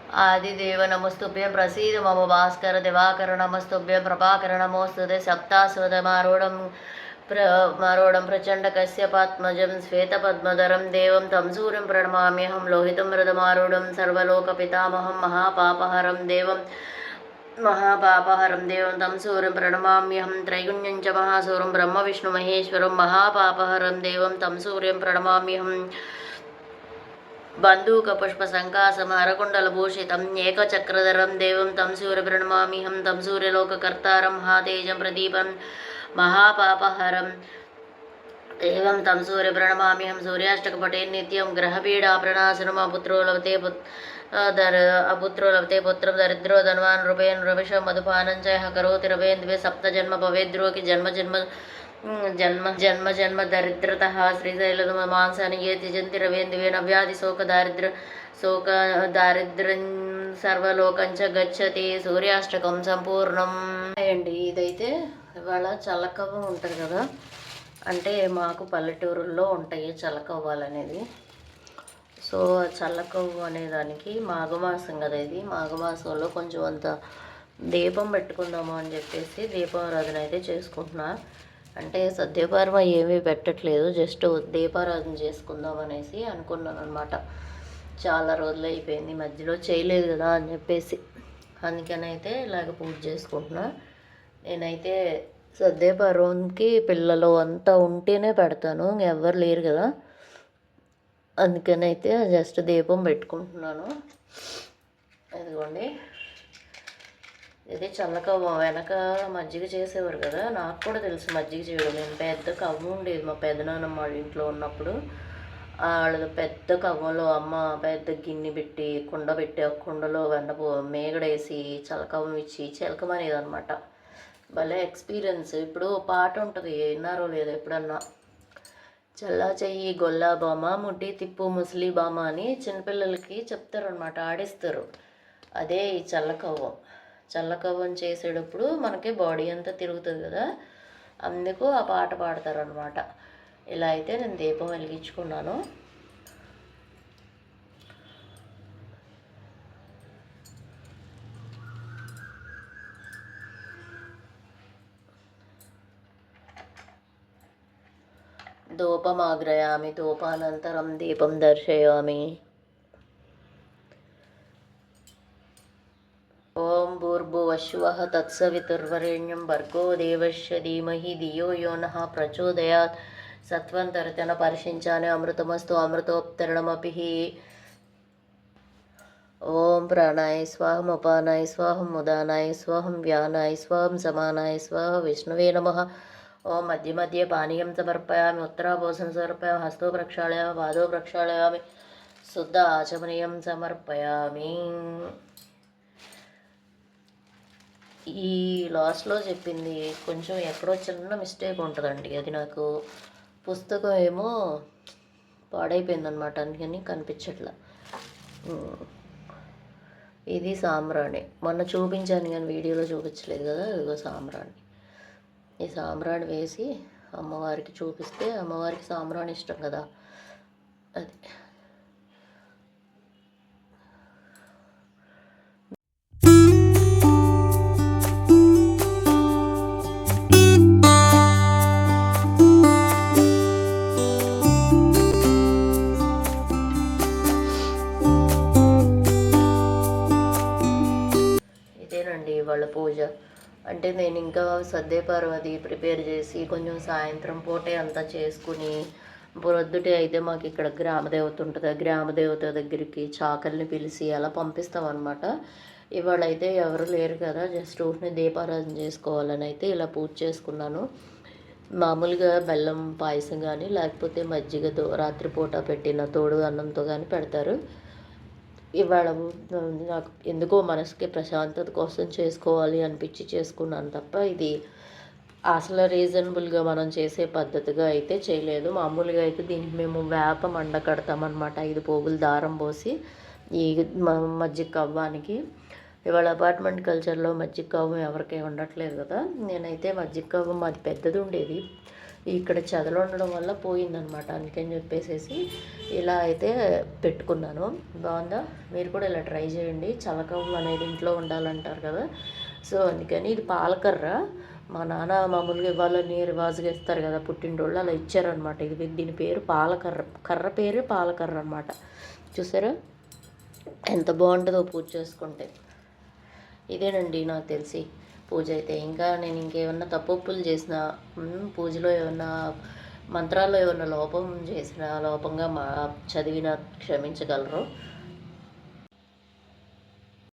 आदिदेव नमस्तुभ्यं प्रसीद मम भास्कर दिवाकर नमस्तुभ्यं प्रभाकर नमोस्तुते सप्तास्वदमारूढं मारूढं प्रचण्डकश्यपात्मजं श्वेतपद्मधरं देवं तं सूर्यं प्रणमाम्यहं लोहितं मृदमारूढं सर्वलोकपितामहं महापापहरं देवं तं सूर्यं प्रणमाम्यहं त्रैगुण्यं च महासूरं ब्रह्मविष्णुमहेश्वरं महापापहरं देवं तं सूर्यं प्रणमाम्यहं बन्धूकपुष्पसङ्कासमहरकुण्डलभूषितम् एकचक्रधरं देवं तं सूर्यप्रणमाम्यहं तं सूर्यलोककर्तारं महातेजं प्रदीपं महापापहरं देवं तं सूर्यप्रणमाम्यहं सूर्याष्टकपटे नित्यं ग्रहपीडाप्रणाशनम् अपुत्रो लभते पुत्रं दरिद्रो धनवान् रूपेण रविशं मधुपानं च यः करोति रवेन्द्वे सप्तजन्म भवेद्रोगि जन्म जन्म दरिद्रतः श्रीशैलमांसानि ये त्यजन्ति रवेन्द्वे दारिद्र्యం సర్వలోకంచ గచ్చతి సూర్యాష్టకం సంపూర్ణం అండి. ఇదైతే ఇవాళ చల్లకవ్వ ఉంటుంది కదా, అంటే మాకు పల్లెటూరుల్లో ఉంటాయి చల్లకవ్వాలు అనేది. సో చల్లకవ్వ అనేదానికి మాఘమాసం కదా, ఇది మాఘమాసంలో కొంచెం అంత దీపం పెట్టుకుందాము అని చెప్పేసి దీపారాధన అయితే చేసుకుంటున్నా. అంటే సద్యపారమ ఏమీ పెట్టట్లేదు, జస్ట్ దీపారాధన చేసుకుందాం అనేసి అనుకున్నాను అనమాట. చాలా రోజులు అయిపోయింది మధ్యలో చేయలేదు కదా అని చెప్పేసి, అందుకనైతే ఇలాగ పూజ చేసుకుంటున్నా. నేనైతే సద్యపారంకి పిల్లలు అంతా ఉంటేనే పెడతాను, ఎవ్వరు లేరు కదా, అందుకనైతే జస్ట్ దీపం పెట్టుకుంటున్నాను. ఇదిగోండి, ఇది చల్లకవ్వ. వెనక మజ్జిగ చేసేవారు కదా, నాకు కూడా తెలుసు మజ్జిగ చేయడం. నేను పెద్ద కవ్వ ఉండేది మా పెదనాన్నమ్మ వాళ్ళ ఇంట్లో ఉన్నప్పుడు. వాళ్ళ పెద్ద కవ్వలో అమ్మ పెద్ద గిన్నె పెట్టి కుండ పెట్టి ఆ కుండలో మేగడేసి చల్లకవ్వం ఇచ్చి చిలకమనేది అనమాట. భలే ఎక్స్పీరియన్స్. ఇప్పుడు పాట ఉంటుంది, విన్నారో లేదో ఎప్పుడన్నా, చల్లా చెయ్యి గొల్లా బామ ముట్టి తిప్పు ముసలి బామ అని చిన్నపిల్లలకి చెప్తారనమాట, ఆడిస్తారు. అదే ఈ చల్లకవ్వం చేసేటప్పుడు మనకి బాడీ అంతా తిరుగుతుంది కదా, అందుకు ఆ పాట పాడతారనమాట. ఇలా అయితే నేను దీపం వెలిగించుకున్నాను. ధూపమాగ్రయామి ధూపానంతరం దీపం దర్శయామి. ఓం భూర్భువస్వః తత్సవితుర్వరేణ్యం భర్గో దేవస్య ధీమహి ధియో యో నః ప్రచోదయాత్. సత్వం తరతన పరిశించాని అమృతమస్తు అమృతోప్తరణమపి. ఓం ప్రాణాయ స్వాహం అపానాయ స్వాహం ఉదానాయ స్వాహం వ్యానాయ స్వాహం సమానాయ స్వాహ విష్ణువే నమః. ఓం మధ్య మధ్య పానీయం సమర్పయామి ఉత్తరాభోసం సమర్పయామి హస్తో ప్రక్షాళయామి పాదో ప్రక్షాళయామి శుద్ధ ఆచమనీయం సమర్పయామి. ఈ లాస్ట్లో చెప్పింది కొంచెం ఎక్కడో చిన్న మిస్టేక్ ఉంటుందండి, అది నాకు పుస్తకం ఏమో పాడైపోయిందనమాట, అందుకని కనిపించట్లా. ఇది సాంబ్రాణి, మొన్న చూపించాను కానీ వీడియోలో చూపించలేదు కదా, ఇదిగో సాంబ్రాణి. ఈ సాంబ్రాణి వేసి అమ్మవారికి చూపిస్తే, అమ్మవారికి సాంబ్రాణి ఇష్టం కదా, అది. వాళ్ళ పూజ అంటే నేను ఇంకా సద్యపారం అది ప్రిపేర్ చేసి కొంచెం సాయంత్రం పూటే అంతా చేసుకుని, ప్రొద్దుటే అయితే మాకు ఇక్కడ గ్రామదేవత ఉంటుంది, గ్రామదేవత దగ్గరికి చాకల్ని పిలిచి అలా పంపిస్తామన్నమాట. ఇవాళ అయితే ఎవరు లేరు కదా, జస్ట్ ఊరిని దీపారాధన చేసుకోవాలని అయితే ఇలా పూజ చేసుకున్నాను. మామూలుగా బెల్లం పాయసం కానీ లేకపోతే మజ్జిగతో రాత్రిపూట పెట్టిన తోడు అన్నంతో కానీ పెడతారు. ఇవాళ నాకు ఎందుకో మనసుకి ప్రశాంతత కోసం చేసుకోవాలి అనిపించి చేసుకున్నాను తప్ప, ఇది అసలు రీజనబుల్గా మనం చేసే పద్ధతిగా అయితే చేయలేదు. మామూలుగా అయితే దీనికి మేము వేప మండ కడతామన్నమాట, 5 పోగులు దారం పోసి ఈ మజ్జిగ కవ్వానికి. ఇవాళ అపార్ట్మెంట్ కల్చర్లో మజ్జిగ కవ్వం ఎవరికి ఉండట్లేదు కదా, నేనైతే మజ్జిగ కవ్వం మాది పెద్దది ఉండేది, ఇక్కడ చెదలు ఉండడం వల్ల పోయిందనమాట. అందుకని చెప్పేసేసి ఇలా అయితే పెట్టుకున్నాను. బాగుందా? మీరు కూడా ఇలా ట్రై చేయండి. చలకం అనేది ఇంట్లో ఉండాలంటారు కదా, సో అందుకని. ఇది పాలకర్ర. మా నాన్న మామూలుగా ఇవ్వాలని రివాజుగా ఇస్తారు కదా పుట్టినరోళ్ళు, అలా ఇచ్చారనమాట. ఇది దీని పేరు పాలకర్ర. కర్ర పేరు పాలకర్ర అనమాట. చూసారా ఎంత బాగుంటుందో పూజ చేసుకుంటే. ఇదేనండి నాకు తెలిసి పూజ అయితే. ఇంకా నేను ఇంకేమన్నా తప్పులు చేసిన, పూజలో ఏమన్నా మంత్రాల్లో ఏమన్నా లోపం చేసిన, లోపంగా చదివిన క్షమించగలరు.